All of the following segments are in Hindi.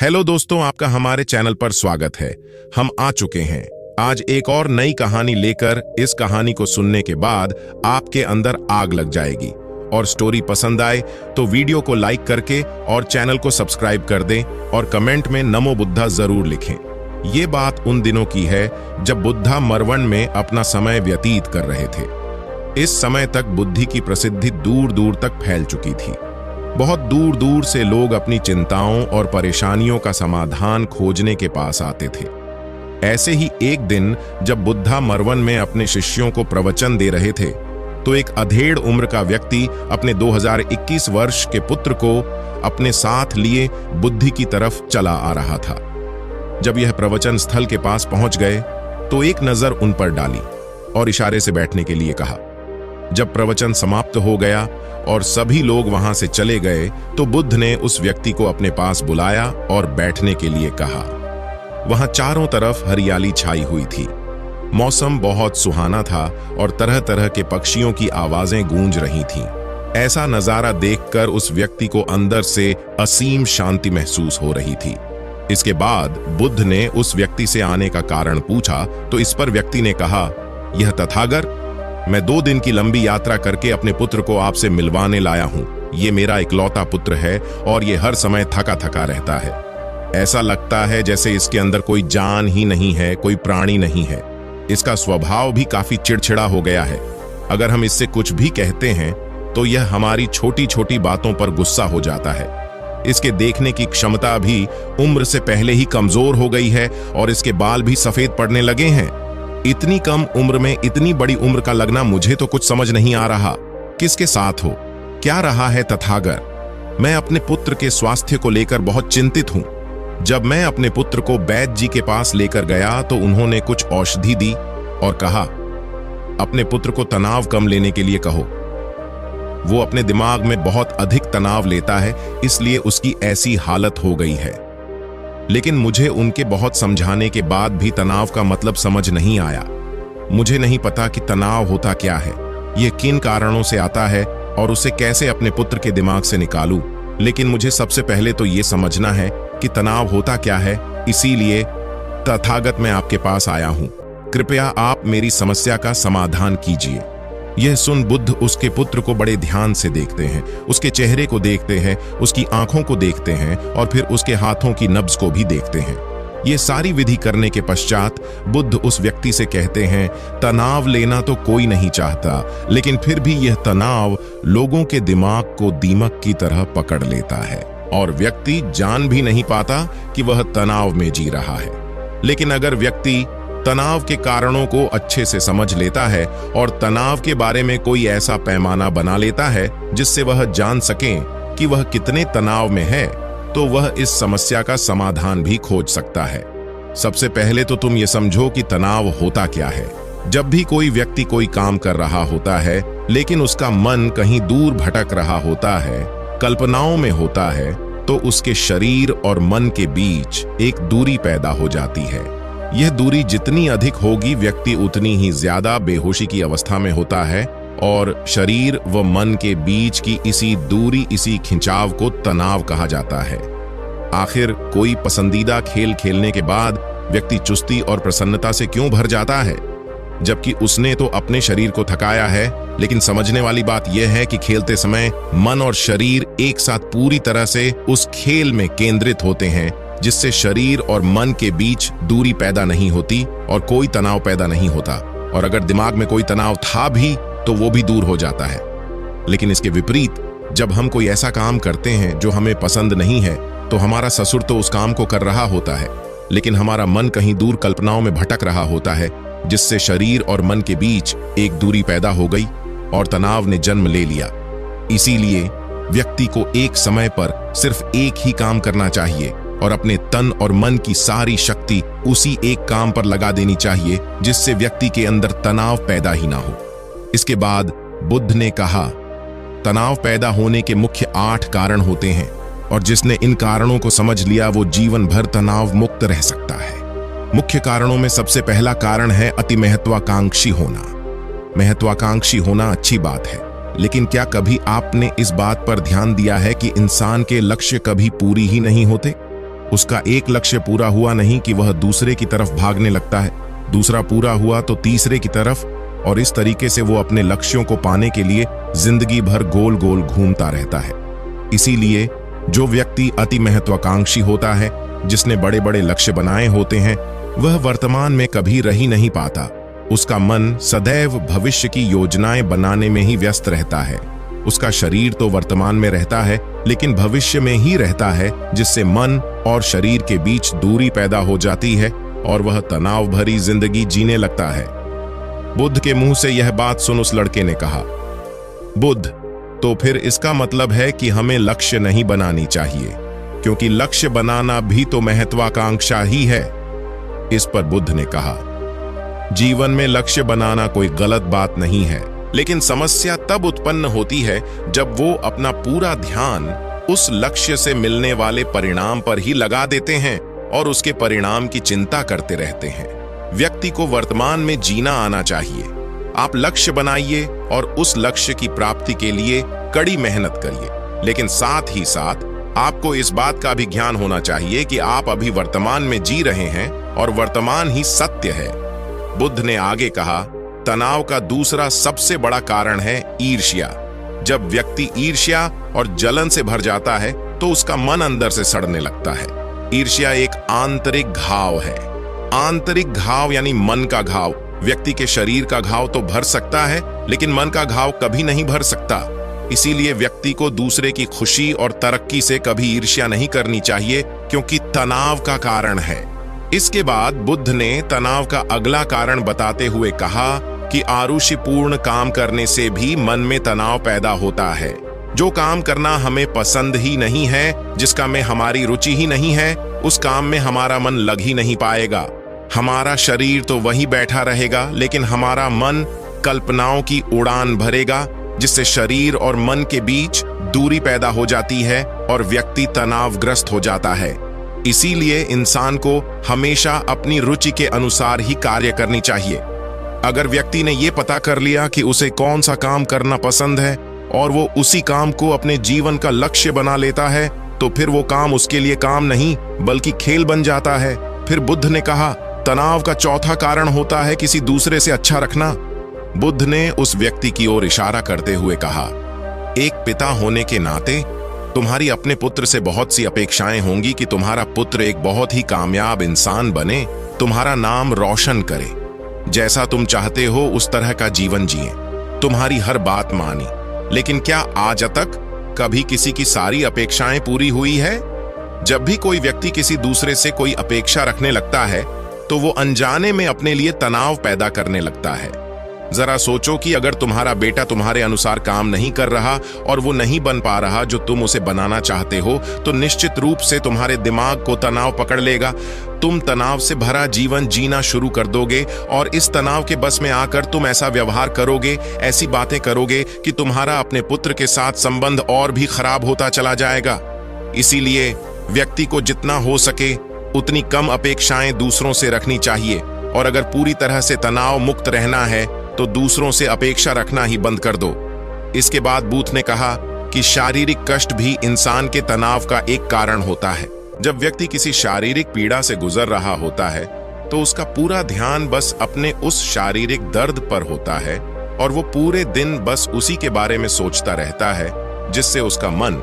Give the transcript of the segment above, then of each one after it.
हेलो दोस्तों, आपका हमारे चैनल पर स्वागत है। हम आ चुके हैं आज एक और नई कहानी लेकर। इस कहानी को सुनने के बाद आपके अंदर आग लग जाएगी और स्टोरी पसंद आए तो वीडियो को लाइक करके और चैनल को सब्सक्राइब कर दें और कमेंट में नमो बुद्धा जरूर लिखें। ये बात उन दिनों की है जब बुद्धा मरवन में अपना समय व्यतीत कर रहे थे। इस समय तक बुद्धि की प्रसिद्धि दूर दूर तक फैल चुकी थी। बहुत दूर दूर से लोग अपनी चिंताओं और परेशानियों का समाधान खोजने के पास आते थे। ऐसे ही एक दिन जब बुद्धा मरवन में अपने शिष्यों को प्रवचन दे रहे थे तो एक अधेड़ उम्र का व्यक्ति अपने 2021 वर्ष के पुत्र को अपने साथ लिए बुद्धि की तरफ चला आ रहा था। जब यह प्रवचन स्थल के पास पहुंच गए तो एक नजर उन पर डाली और इशारे से बैठने के लिए कहा। जब प्रवचन समाप्त हो गया और सभी लोग वहां से चले गए तो बुद्ध ने उस व्यक्ति को अपने पास बुलाया और बैठने के लिए कहा। वहां चारों तरफ हरियाली छाई हुई थी। मौसम बहुत सुहाना था और तरह तरह के पक्षियों की आवाजें गूंज रही थीं। ऐसा नजारा देखकर उस व्यक्ति को अंदर से असीम शांति महसूस हो रही थी। इसके बाद बुद्ध ने उस व्यक्ति से आने का कारण पूछा तो इस पर व्यक्ति ने कहा, यह तथागत, मैं 2 दिन की लंबी यात्रा करके अपने पुत्र को आपसे मिलवाने लाया हूं। ये मेरा इकलौता पुत्र है और ये हर समय थका थका रहता है। ऐसा लगता है जैसे इसके अंदर कोई जान ही नहीं है, कोई प्राणी नहीं है। इसका स्वभाव भी काफी चिड़चिड़ा हो गया है। अगर हम इससे कुछ भी कहते हैं तो यह हमारी छोटी छोटी बातों पर गुस्सा हो जाता है। इसके देखने की क्षमता भी उम्र से पहले ही कमजोर हो गई है और इसके बाल भी सफेद पड़ने लगे हैं। इतनी कम उम्र में इतनी बड़ी उम्र का लगना मुझे तो कुछ समझ नहीं आ रहा। किसके साथ हो, क्या रहा है तथागत? मैं अपने पुत्र के स्वास्थ्य को लेकर बहुत चिंतित हूं। जब मैं अपने पुत्र को वैद्य जी के पास लेकर गया तो उन्होंने कुछ औषधि दी और कहा, अपने पुत्र को तनाव कम लेने के लिए कहो। वो अपने दिमाग में बहुत अधिक तनाव लेता है, इसलिए उसकी ऐसी हालत हो गई है। लेकिन मुझे उनके बहुत समझाने के बाद भी तनाव का मतलब समझ नहीं आया। मुझे नहीं पता कि तनाव होता क्या है, यह किन कारणों से आता है और उसे कैसे अपने पुत्र के दिमाग से निकालूं। लेकिन मुझे सबसे पहले तो यह समझना है कि तनाव होता क्या है। इसीलिए तथागत मैं आपके पास आया हूं। कृपया आप मेरी समस्या का समाधान कीजिए। यह सुन बुद्ध उसके पुत्र को बड़े ध्यान से देखते हैं, उसके चेहरे को देखते हैं, उसकी आंखों को देखते हैं और फिर उसके हाथों की नब्ज को भी देखते हैं। यह सारी विधि करने के पश्चात बुद्ध उस व्यक्ति से कहते हैं, तनाव लेना तो कोई नहीं चाहता, लेकिन फिर भी यह तनाव लोगों के दिमाग को दीमक की तरह पकड़ लेता है और व्यक्ति जान भी नहीं पाता कि वह तनाव में जी रहा है। लेकिन अगर व्यक्ति तनाव के कारणों को अच्छे से समझ लेता है और तनाव के बारे में कोई ऐसा पैमाना बना लेता है जिससे वह जान सके कि वह कितने तनाव में है, तो वह इस समस्या का समाधान भी खोज सकता है। सबसे पहले तो तुम ये समझो कि तनाव होता क्या है। जब भी कोई व्यक्ति कोई काम कर रहा होता है लेकिन उसका मन कहीं दूर भटक रहा होता है, कल्पनाओं में होता है, तो उसके शरीर और मन के बीच एक दूरी पैदा हो जाती है। यह दूरी जितनी अधिक होगी, व्यक्ति उतनी ही ज्यादा बेहोशी की अवस्था में होता है और शरीर व मन के बीच की इसी दूरी, इसी खिंचाव को तनाव कहा जाता है। आखिर कोई पसंदीदा खेल खेलने के बाद व्यक्ति चुस्ती और प्रसन्नता से क्यों भर जाता है, जबकि उसने तो अपने शरीर को थकाया है। लेकिन समझने वाली बात यह है कि खेलते समय मन और शरीर एक साथ पूरी तरह से उस खेल में केंद्रित होते हैं, जिससे शरीर और मन के बीच दूरी पैदा नहीं होती और कोई तनाव पैदा नहीं होता। और अगर दिमाग में कोई तनाव था भी तो वो भी दूर हो जाता है। लेकिन इसके विपरीत, जब हम कोई ऐसा काम करते हैं जो हमें पसंद नहीं है तो हमारा ससुर तो उस काम को कर रहा होता है, लेकिन हमारा मन कहीं दूर कल्पनाओं में भटक रहा होता है, जिससे शरीर और मन के बीच एक दूरी पैदा हो गई और तनाव ने जन्म ले लिया। इसीलिए व्यक्ति को एक समय पर सिर्फ एक ही काम करना चाहिए और अपने तन और मन की सारी शक्ति उसी एक काम पर लगा देनी चाहिए, जिससे व्यक्ति के अंदर तनाव पैदा ही ना हो। इसके बाद बुद्ध ने कहा, तनाव पैदा होने के मुख्य 8 कारण होते हैं और जिसने इन कारणों को समझ लिया वो जीवन भर तनाव मुक्त रह सकता है। मुख्य कारणों में सबसे पहला कारण है अति महत्वाकांक्षी होना। महत्वाकांक्षी होना अच्छी बात है, लेकिन क्या कभी आपने इस बात पर ध्यान दिया है कि इंसान के लक्ष्य कभी पूरी ही नहीं होते? उसका एक लक्ष्य पूरा हुआ नहीं कि वह दूसरे की तरफ भागने लगता है, दूसरा पूरा हुआ तो तीसरे की तरफ, और इस तरीके से वो अपने लक्ष्यों को पाने के लिए जिंदगी भर गोल गोल घूमता रहता है। इसीलिए जो व्यक्ति अति महत्वाकांक्षी होता है, जिसने बड़े बड़े लक्ष्य बनाए होते हैं, वह वर्तमान में कभी रह ही नहीं पाता। उसका मन सदैव भविष्य की योजनाएं बनाने में ही व्यस्त रहता है। उसका शरीर तो वर्तमान में रहता है, लेकिन भविष्य में ही रहता है, जिससे मन और शरीर के बीच दूरी पैदा हो जाती है और वह तनाव भरी जिंदगी जीने लगता है। बुद्ध के मुंह से यह बात सुन उस लड़के ने कहा, बुद्ध, तो फिर इसका मतलब है कि हमें लक्ष्य नहीं बनानी चाहिए, क्योंकि लक्ष्य बनाना भी तो महत्वाकांक्षा ही है। इस पर बुद्ध ने कहा, जीवन में लक्ष्य बनाना कोई गलत बात नहीं है, लेकिन समस्या तब उत्पन्न होती है जब वो अपना पूरा ध्यान उस लक्ष्य से मिलने वाले परिणाम पर ही लगा देते हैं और उसके परिणाम की चिंता करते रहते हैं। व्यक्ति को वर्तमान में जीना आना चाहिए। आप लक्ष्य बनाइए और उस लक्ष्य की प्राप्ति के लिए कड़ी मेहनत करिए, लेकिन साथ ही साथ आपको इस बात का भी ज्ञान होना चाहिए कि आप अभी वर्तमान में जी रहे हैं और वर्तमान ही सत्य है। बुद्ध ने आगे कहा, तनाव का दूसरा सबसे बड़ा कारण है ईर्ष्या। जब व्यक्ति ईर्ष्या और जलन से भर जाता है तो उसका मन अंदर से सड़ने लगता है। ईर्ष्या एक आंतरिक घाव है। आंतरिक घाव यानी मन का घाव। व्यक्ति के शरीर का घाव तो भर सकता है, लेकिन मन का घाव कभी नहीं भर सकता। इसीलिए व्यक्ति को दूसरे की खुशी और तरक्की से कभी ईर्ष्या नहीं करनी चाहिए, क्योंकि तनाव का कारण है। इसके बाद बुद्ध ने तनाव का अगला कारण बताते हुए कहा कि आरुषिपूर्ण काम करने से भी मन में तनाव पैदा होता है। जो काम करना हमें पसंद ही नहीं है, जिसका में हमारी रुचि ही नहीं है, उस काम में हमारा मन लग ही नहीं पाएगा। हमारा शरीर तो वहीं बैठा रहेगा, लेकिन हमारा मन कल्पनाओं की उड़ान भरेगा, जिससे शरीर और मन के बीच दूरी पैदा हो जाती है और व्यक्ति तनावग्रस्त हो जाता है। इसीलिए इंसान को हमेशा अपनी रुचि के अनुसार ही कार्य करनी चाहिए। अगर व्यक्ति ने यह पता कर लिया कि उसे कौन सा काम करना पसंद है और वो उसी काम को अपने जीवन का लक्ष्य बना लेता है, तो फिर वो काम उसके लिए काम नहीं बल्कि खेल बन जाता है। फिर बुद्ध ने कहा, तनाव का चौथा कारण होता है किसी दूसरे से अच्छा रखना। बुद्ध ने उस व्यक्ति की ओर इशारा करते हुए कहा, एक पिता होने के नाते तुम्हारी अपने पुत्र से बहुत सी अपेक्षाएं होंगी कि तुम्हारा पुत्र एक बहुत ही कामयाब इंसान बने, तुम्हारा नाम रोशन करे, जैसा तुम चाहते हो उस तरह का जीवन जिए, तुम्हारी हर बात मानी। लेकिन क्या आज तक कभी किसी की सारी अपेक्षाएं पूरी हुई है? जब भी कोई व्यक्ति किसी दूसरे से कोई अपेक्षा रखने लगता है तो वो अनजाने में अपने लिए तनाव पैदा करने लगता है। जरा सोचो कि अगर तुम्हारा बेटा तुम्हारे अनुसार काम नहीं कर रहा और वो नहीं बन पा रहा जो तुम उसे बनाना चाहते हो, तो निश्चित रूप से तुम्हारे दिमाग को तनाव पकड़ लेगा। तुम तनाव से भरा जीवन जीना शुरू कर दोगे और इस तनाव के बस में आकर तुम ऐसा व्यवहार करोगे, ऐसी बातें करोगे कि तुम्हारा अपने पुत्र के साथ संबंध और भी खराब होता चला जाएगा। इसीलिए व्यक्ति को जितना हो सके उतनी कम अपेक्षाएं दूसरों से रखनी चाहिए, और अगर पूरी तरह से तनाव मुक्त रहना है तो दूसरों से अपेक्षा रखना ही बंद कर दो। इसके बाद बुद्ध ने कहा कि शारीरिक कष्ट भी इंसान के तनाव का एक कारण होता है। जब व्यक्ति किसी शारीरिक पीड़ा से गुजर रहा होता है तो उसका पूरा ध्यान बस अपने उस शारीरिक दर्द पर होता है और वो पूरे दिन बस उसी के बारे में सोचता रहता है, जिससे उसका मन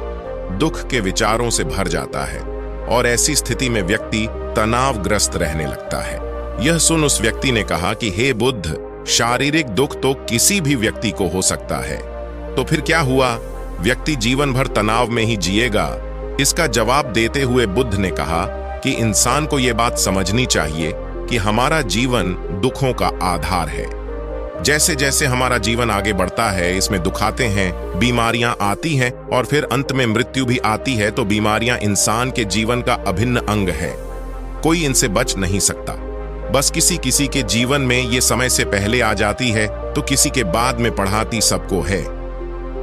दुख के विचारों से भर जाता है और ऐसी स्थिति में व्यक्ति तनावग्रस्त रहने लगता है। यह सुन उस व्यक्ति ने कहा कि हे बुद्ध, शारीरिक दुख तो किसी भी व्यक्ति को हो सकता है, तो फिर क्या हुआ, व्यक्ति जीवन भर तनाव में ही जिएगा? इसका जवाब देते हुए बुद्ध ने कहा कि इंसान को यह बात समझनी चाहिए कि हमारा जीवन दुखों का आधार है। जैसे जैसे हमारा जीवन आगे बढ़ता है, इसमें दुख आते हैं, बीमारियां आती हैं और फिर अंत में मृत्यु भी आती है। तो बीमारियां इंसान के जीवन का अभिन्न अंग है, कोई इनसे बच नहीं सकता। बस किसी किसी के जीवन में ये समय से पहले आ जाती है तो किसी के बाद में पढ़ाती सबको है।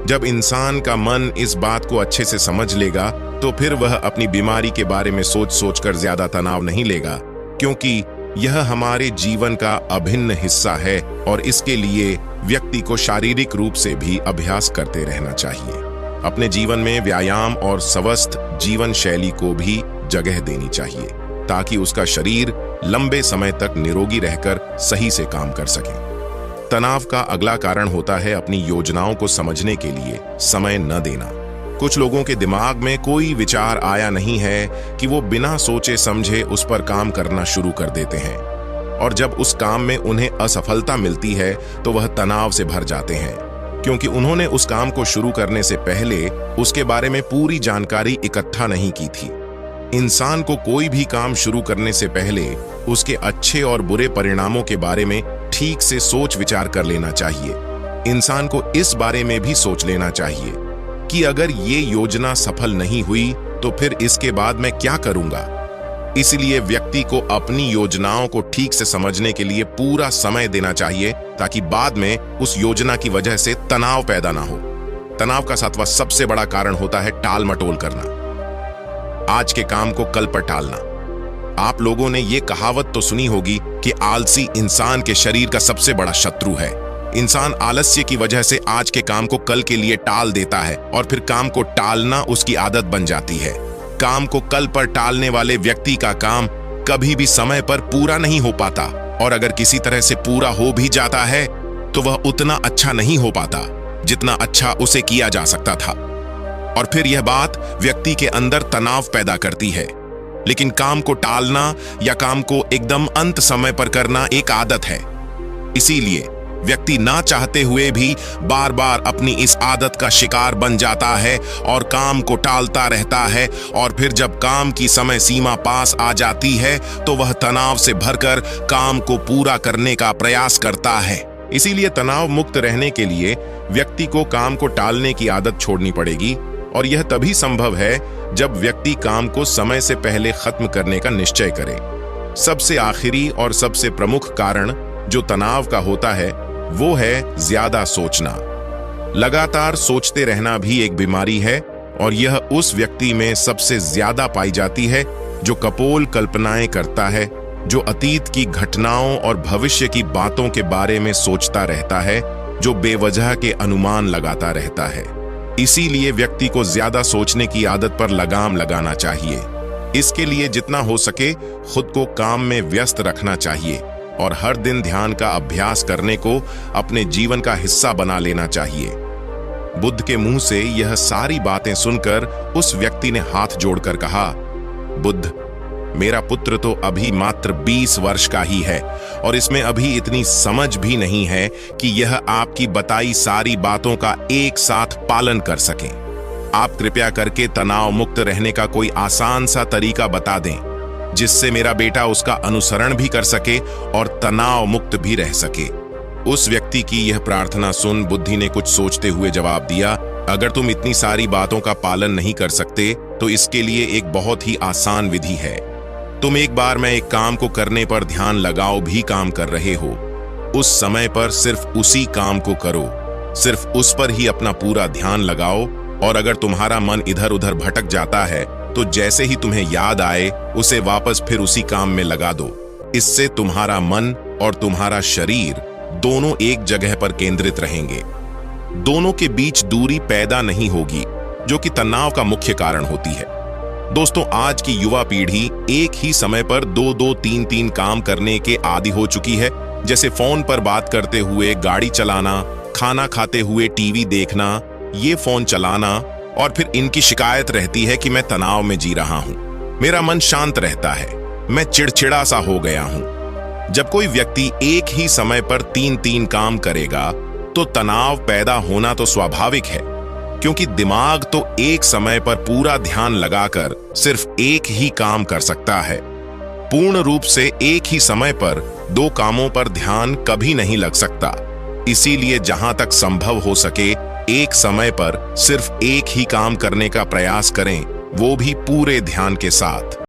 जब इंसान का मन इस बात को अच्छे से समझ लेगा तो फिर वह अपनी बीमारी के बारे में सोच सोचकर ज्यादा तनाव नहीं लेगा, क्योंकि यह हमारे जीवन का अभिन्न हिस्सा है और इसके लिए व्यक्ति को शारीरिक रूप से भी अभ्यास करते रहना चाहिए। अपने जीवन में व्यायाम और स्वस्थ जीवन शैली को भी जगह देनी चाहिए ताकि उसका शरीर लंबे समय तक निरोगी रहकर सही से काम कर सके। तनाव का अगला कारण होता है अपनी योजनाओं को समझने के लिए समय न देना। कुछ लोगों के दिमाग में कोई विचार आया नहीं है कि वो बिना सोचे समझे उस पर काम करना शुरू कर देते हैं, और जब उस काम में उन्हें असफलता मिलती है तो वह तनाव से भर जाते हैं, क्योंकि उन्होंने उस काम को शुरू करने से पहले उसके बारे में पूरी जानकारी इकट्ठा नहीं की थी। इंसान को कोई भी काम शुरू करने से पहले उसके अच्छे और बुरे परिणामों के बारे में ठीक से सोच विचार कर लेना चाहिए। इंसान को इस बारे में भी सोच लेना चाहिए कि अगर ये योजना सफल नहीं हुई तो फिर इसके बाद मैं क्या करूंगा। इसलिए व्यक्ति को अपनी योजनाओं को ठीक से समझने के लिए पूरा समय देना चाहिए ताकि बाद में उस योजना की वजह से तनाव पैदा ना हो। तनाव का सातवां सबसे बड़ा कारण होता है टाल मटोल करना। आज के काम को कल पर टालना। आप लोगों ने ये कहावत तो सुनी होगी कि आलसी इंसान के शरीर का सबसे बड़ा शत्रु है। इंसान आलस्य की वजह से आज के काम को कल के लिए टाल देता है और फिर काम को टालना उसकी आदत बन जाती है। काम को कल पर टालने वाले व्यक्ति का काम कभी भी समय पर पूरा नहीं हो पाता, और अगर किसी तरह से पूरा हो भी जाता है तो वह उतना अच्छा नहीं हो पाता जितना अच्छा उसे किया जा सकता था, और फिर यह बात व्यक्ति के अंदर तनाव पैदा करती है। लेकिन काम को टालना या काम को एकदम अंत समय पर करना एक आदत है, इसीलिए व्यक्ति ना चाहते हुए भी बार बार अपनी इस आदत का शिकार बन जाता है और काम को टालता रहता है, और फिर जब काम की समय सीमा पास आ जाती है तो वह तनाव से भरकर काम को पूरा करने का प्रयास करता है। इसीलिए तनाव मुक्त रहने के लिए व्यक्ति को काम को टालने की आदत छोड़नी पड़ेगी, और यह तभी संभव है जब व्यक्ति काम को समय से पहले खत्म करने का निश्चय करे। सबसे आखिरी और सबसे प्रमुख कारण जो तनाव का होता है वो है ज्यादा सोचना। लगातार सोचते रहना भी एक बीमारी है, और यह उस व्यक्ति में सबसे ज्यादा पाई जाती है जो कपोल कल्पनाएं करता है, जो अतीत की घटनाओं और भविष्य की बातों के बारे में सोचता रहता है, जो बेवजह के अनुमान लगाता रहता है। इसीलिए व्यक्ति को ज्यादा सोचने की आदत पर लगाम लगाना चाहिए। इसके लिए जितना हो सके खुद को काम में व्यस्त रखना चाहिए, और हर दिन ध्यान का अभ्यास करने को अपने जीवन का हिस्सा बना लेना चाहिए। बुद्ध के मुंह से यह सारी बातें सुनकर उस व्यक्ति ने हाथ जोड़कर कहा, बुद्ध, मेरा पुत्र तो अभी मात्र 20 वर्ष का ही है और इसमें अभी इतनी समझ भी नहीं है कि यह आपकी बताई सारी बातों का एक साथ पालन कर सके। आप कृपया करके तनाव मुक्त रहने का कोई आसान सा तरीका बता दें जिससे मेरा बेटा उसका अनुसरण भी कर सके और तनाव मुक्त भी रह सके। उस व्यक्ति की यह प्रार्थना सुन बुद्धि ने कुछ सोचते हुए जवाब दिया, अगर तुम इतनी सारी बातों का पालन नहीं कर सकते तो इसके लिए एक बहुत ही आसान विधि है। तुम एक बार मैं एक काम को करने पर ध्यान लगाओ भी काम कर रहे हो, उस समय पर सिर्फ उसी काम को करो, सिर्फ उस पर ही अपना पूरा ध्यान लगाओ, और अगर तुम्हारा मन इधर उधर भटक जाता है तो जैसे ही तुम्हें याद आए उसे वापस फिर उसी काम में लगा दो। इससे तुम्हारा मन और तुम्हारा शरीर दोनों एक जगह पर केंद्रित रहेंगे। दोनों के बीच दूरी पैदा नहीं होगी जो कि तनाव का मुख्य कारण होती है। दोस्तों, आज की युवा पीढ़ी एक ही समय पर 2-2, 3-3 काम करने के आदी हो चुकी है, जैसे फोन पर बात करते हुए गाड़ी चलाना, खाना खाते हुए टीवी देखना, ये फोन चलाना, और फिर इनकी शिकायत रहती है कि मैं तनाव में जी रहा हूं, मेरा मन शांत रहता है, मैं चिड़चिड़ा सा हो गया हूं। जब कोई व्यक्ति एक ही समय पर 3-3 काम करेगा तो तनाव पैदा होना तो स्वाभाविक है, क्योंकि दिमाग तो एक समय पर पूरा ध्यान लगाकर सिर्फ एक ही काम कर सकता है। पूर्ण रूप से एक ही समय पर 2 कामों पर ध्यान कभी नहीं लग सकता। इसीलिए जहां तक संभव हो सके एक समय पर सिर्फ एक ही काम करने का प्रयास करें, वो भी पूरे ध्यान के साथ।